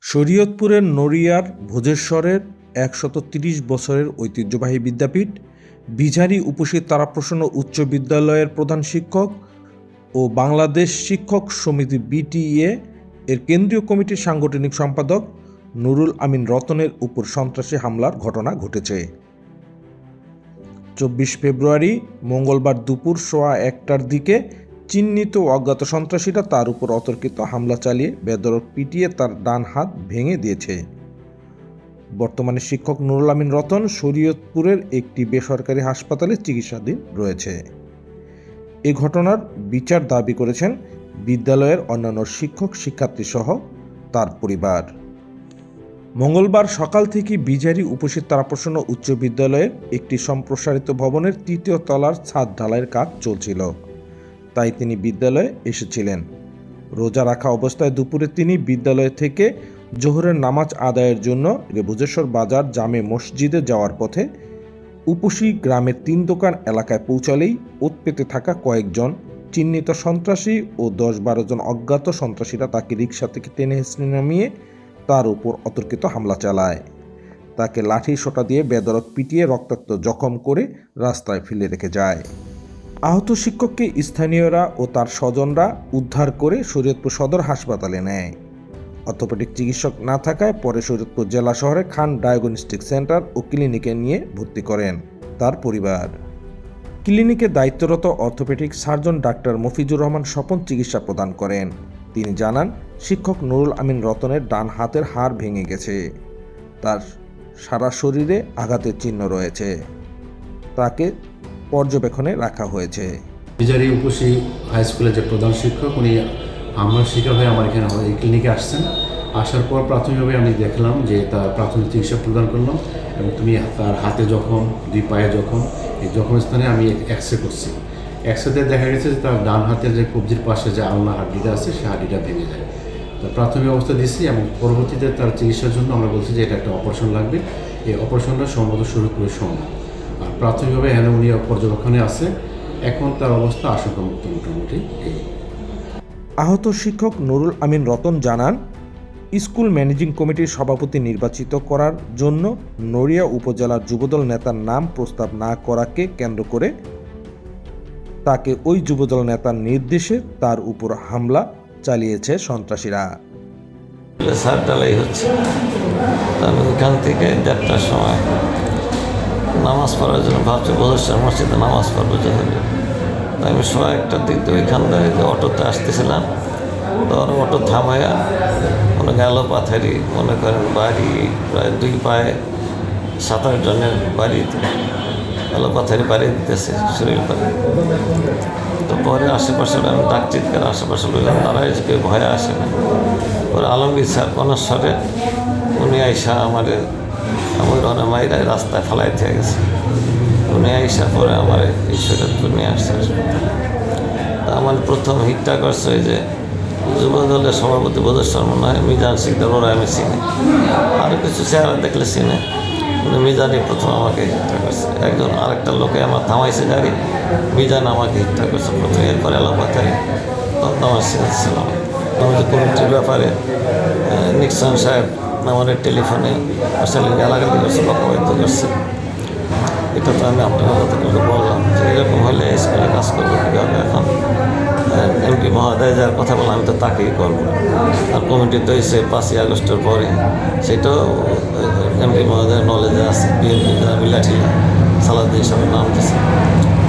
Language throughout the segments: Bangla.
শরীয়তপুরের নড়িয়ার ভোজেশ্বরের ১৩০ বছরের ঐতিহ্যবাহী বিদ্যাপীঠ বিঝারি উপশিত তারাপ্রসন্ন উচ্চ বিদ্যালয়ের প্রধান শিক্ষক ও বাংলাদেশ শিক্ষক সমিতি বিটিএ এর কেন্দ্রীয় কমিটির সাংগঠনিক সম্পাদক নুরুল আমিন রতনের উপর সন্ত্রাসী হামলার ঘটনা ঘটেছে। ২৪ ফেব্রুয়ারি মঙ্গলবার দুপুর ১:১টার দিকে চিহ্নিত অজ্ঞাত সন্ত্রাসীরা তার উপর অতর্কিত হামলা চালিয়ে বেধড়ক পিটিয়ে তার ডান হাত ভেঙে দিয়েছে। বর্তমানে শিক্ষক নুরুল আমিন রতন শরীয়তপুরের একটি বেসরকারি হাসপাতালে চিকিৎসাধীন রয়েছে। এ ঘটনার বিচার দাবি করেছেন বিদ্যালয়ের অন্যান্য শিক্ষক শিক্ষার্থী সহ তার পরিবার। মঙ্গলবার সকাল থেকে বিঝারি উপশিত তারাপ্রসন্ন উচ্চ বিদ্যালয়ের একটি সম্প্রসারিত ভবনের ৩য় তলার ছাদ ঢালাইয়ের কাজ চলছিল, তাই তিনি বিদ্যালয়ে এসেছিলেন। রোজা রাখা অবস্থায় দুপুরে তিনি বিদ্যালয় থেকে জোহরের নামাজ আদায়ের জন্য ভোজেশ্বর বাজার জামে মসজিদে যাওয়ার পথে উপসী গ্রামের ৩ দোকান এলাকায় পৌঁছালেই ওত পেতে থাকা কয়েকজন চিহ্নিত সন্ত্রাসী ও ১০-১২ জন অজ্ঞাত সন্ত্রাসীরা তাকে রিকশা থেকে টেনে হেঁচড়ে নামিয়ে তার উপর অতর্কিত হামলা চালায়। তাকে লাঠি সোঁটা দিয়ে বেধড়ক পিটিয়ে রক্তাক্ত জখম করে রাস্তায় ফেলে রেখে যায়। আহত শিক্ষককে স্থানীয়রা ও তার স্বজনরা উদ্ধার করে শরীয়তপুর সদর হাসপাতালে নেয়। অর্থোপেডিক চিকিৎসক না থাকায় পরে শরীয়তপুর জেলা শহরে খান ডায়াগনস্টিক সেন্টার ও ক্লিনিকে নিয়ে ভর্তি করেন তার পরিবার। ক্লিনিকে দায়িত্বরত orthopaedic surgeon doctor Mofizur Rahman Swapan চিকিৎসা প্রদান করেন। তিনি জানান, শিক্ষক নুরুল আমিন রতনের ডান হাতের হাড় ভেঙে গেছে, তার সারা শরীরে আঘাতের চিহ্ন রয়েছে, তাকে পর্যবেক্ষণে রাখা হয়েছে। বিজারি উপসী হাই স্কুলের যে প্রধান শিক্ষক, উনি আমার শিক্ষক হয়ে আমার এখানে এই ক্লিনিকে আসছেন। আসার পর প্রাথমিকভাবে আমি দেখলাম যে তার প্রাথমিক চিকিৎসা প্রদান করলাম এবং তুমি তার হাতে জখম, 2 পায়ে জখম, এই জখম স্থানে আমি এক্সরে করছি। এক্সরেতে দেখা গেছে যে তার ডান হাতের যে কবজির পাশে যে আলনা হাড্ডিটা আছে সেই হাড্ডিটা ভেঙে যায়। তো প্রাথমিক অবস্থা দিচ্ছি এবং পরবর্তীতে তার চিকিৎসার জন্য আমরা বলছি যে এটা একটা অপারেশন লাগবে। এই অপারেশনটা সম্ভবত শুরু করে সম্ভব। আর প্রাথমিকভাবে এখানে উনি পর্যবেক্ষণে আছে, এখন তার অবস্থা আশঙ্কামুক্ত মোটামুটি। এই আহত শিক্ষক নুরুল আমিন রতন জানান, স্কুল ম্যানেজিং কমিটির সভাপতি নির্বাচিত করার জন্য নড়িয়া উপজেলার যুবদল নেতার নাম প্রস্তাব না করাকে কেন্দ্র করে তাকে ওই যুবদল নেতার নির্দেশে তার উপর হামলা চালিয়েছে সন্ত্রাসীরা। ছাদ ঢালাই হচ্ছে, আমি ওইখান থেকে 1:30টার সময় নামাজ পড়ার জন্য ভাবছি ভোজেশ্বর মসজিদে নামাজ পড়বো যেতে। আমি 1:15টার দিক দিয়ে ওইখান থেকে যে অটোতে আসতেছিলাম, তখন অটো থামাইয়া মনে গেল পাথারি, মনে করেন বাড়ি প্রায় 2 পায়ে 7-8 জনের বাড়িতে গেল পাথারি বাড়ি দিতেছে শরীর পারে। তো পরে আশেপাশে আমি ডাক চিৎকার আশেপাশে বললাম, তারাই কেউ ভয়ে আসে না। পরে আলমগীর স্যার কনস্বরে উনি আইসা আমার অনেক মাইরাই রাস্তায় ফেলাই দিয়ে গেছে। উনি আইসা পরে আমার এই শরীরপুর নিয়ে আসছে। তা আমার প্রথম হিটটা করছে ওই যে যুব দলের সভাপতি ভোজেশ্বর মনে হয় মিজান শিকদার, ওরা আমি চিনি, আরও কিছু চেহারা দেখলে চিনে। কিন্তু মিজানই প্রথম আমাকে হিটটা করছে। আরেকটা লোকে আমার থামাইছে গাড়ি, মিজান আমাকে হিটটা করছে প্রথমে। এরপরে এলাকায় তখন আমার চিনেছিলাম। আমাদের কমিটির ব্যাপারে নিক্সন সাহেব আমাদের টেলিফোনে আসলে গালাগালি করছে, বকাবদ্ধ করছে। এটা তো আমি আপনার কথা বললাম যে এরকম হলে স্কুলে কাজ করবো কীভাবে। এখন এমপি মহোদয় যার কথা বললাম, আমি তো তাকেই করবো। আর কমিটি তো এসে 5ই আগস্টের পরে সেটাও এমপি মহোদয়ের নলেজে আছে। বিএনপি যারা মিলাঠি সালাউদ্দিন সাহেবের নাম দিয়েছে,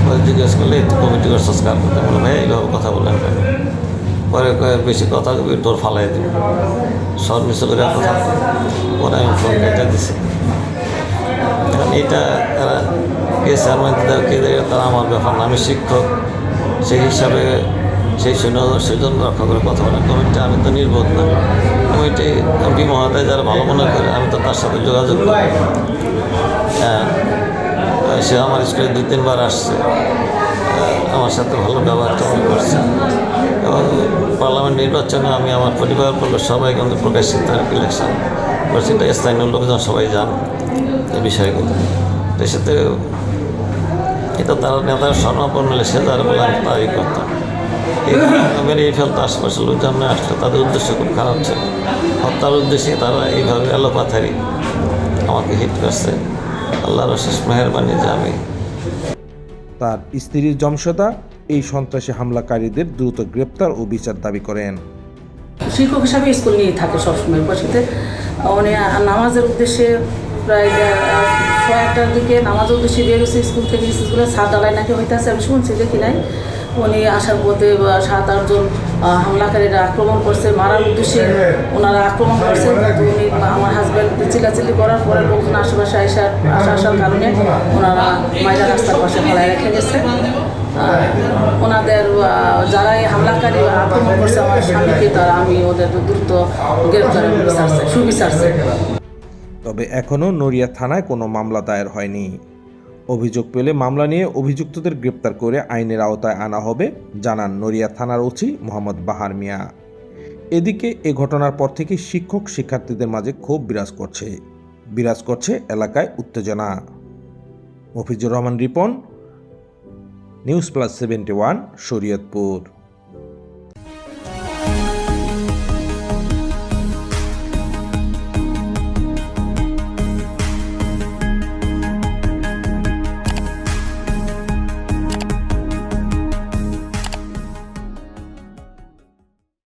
ওই জিজ্ঞেস করলে একটু কমিটি করে সংস্কার করতে বলো, ভাই এইভাবে কথা বলেন কেন। পরে বেশি কথা কবি তোর ফালাই দেব, সব মিশে করে কথা। পরে আমি ফোন কেটে দিছি। এখন এটা তারা কে চেয়ারম্যান কে দেয় তারা আমার ব্যাপার না। আমি শিক্ষক, সেই হিসাবে সেই সেজন রক্ষা করে কথা বলেন। কমিটি আমি তো নির্বোধ না। কমিটি এমপি মহোদয় যারা ভালো মনে করে আমি তো তার সাথে যোগাযোগ করি। হ্যাঁ, সে আমার স্কুলে 2-3 বার আসছে, আমার সাথে ভালো ব্যবহার করছে। এবং পার্লামেন্ট নির্বাচনে আমি আমার পরিবার বলবো সবাই কিন্তু প্রকাশিত ইলেকশন করছি, এটা স্থানীয় লোকজন সবাই জান এই বিষয়গুলো। তো সাথে এটা তারা নেতার স্বর্ণাপন্ন হলে সে যারা বলে আমি তাই করতাম। বেরিয়ে ফেলতো, আশেপাশের লোকজন আসলে তাদের উদ্দেশ্য খুব খারাপ ছিল। হত্যার উদ্দেশ্যে তারা এইভাবে এলোপাথারি আমাকে হিট করছে। আল্লাহর অশেষ মেহেরবানি যে আমি। তার স্ত্রী জমশেদা এই সন্ত্রাসী হামলাকারীদের দ্রুত গ্রেপ্তার ও বিচার দাবি করেন। শিক্ষক হিসাবে স্কুল নিয়ে থাকে সবসময় বসেতে। উনি নামাজের উদ্দেশ্যে প্রায় 1:30টার দিকে নামাজের উদ্দেশ্যে বেরোচ্ছে স্কুল থেকে। স্কুলে ছাদ ডালাই নাকি হইতেছে, আমি শুনছি দেখি নাই। উনি আসার পথে 7-8 জন হামলাকারীরা আক্রমণ করছে, মারার উদ্দেশ্যে ওনারা আক্রমণ করছে। উনি আমার হাজব্যান্ড চিল্লাচিল্লি করার পরে লোকজন আশেপাশে আসার কারণে ওনারা মাইরা রাস্তার পাশে ফেলায় রেখে গেছে। ওনাদের যারা এই হামলাকারী আক্রমণ করছে আমার স্বামীকে, তারা আমি ওদের দ্রুত গ্রেফতার সুবিচার চাই। তবে এখনও নড়িয়া থানায় কোনো মামলা দায়ের হয়নি। অভিযোগ পেলে মামলা নিয়ে অভিযুক্তদের গ্রেপ্তার করে আইনের আওতায় আনা হবে জানান নড়িয়া থানার ওসি মোহাম্মদ বাহার মিয়া। এদিকে এ ঘটনার পর থেকে শিক্ষক শিক্ষার্থীদের মাঝে ক্ষোভ বিরাজ করছে এলাকায় উত্তেজনা। Mofizur Rahman Ripon, news plus 71, Shariatpur.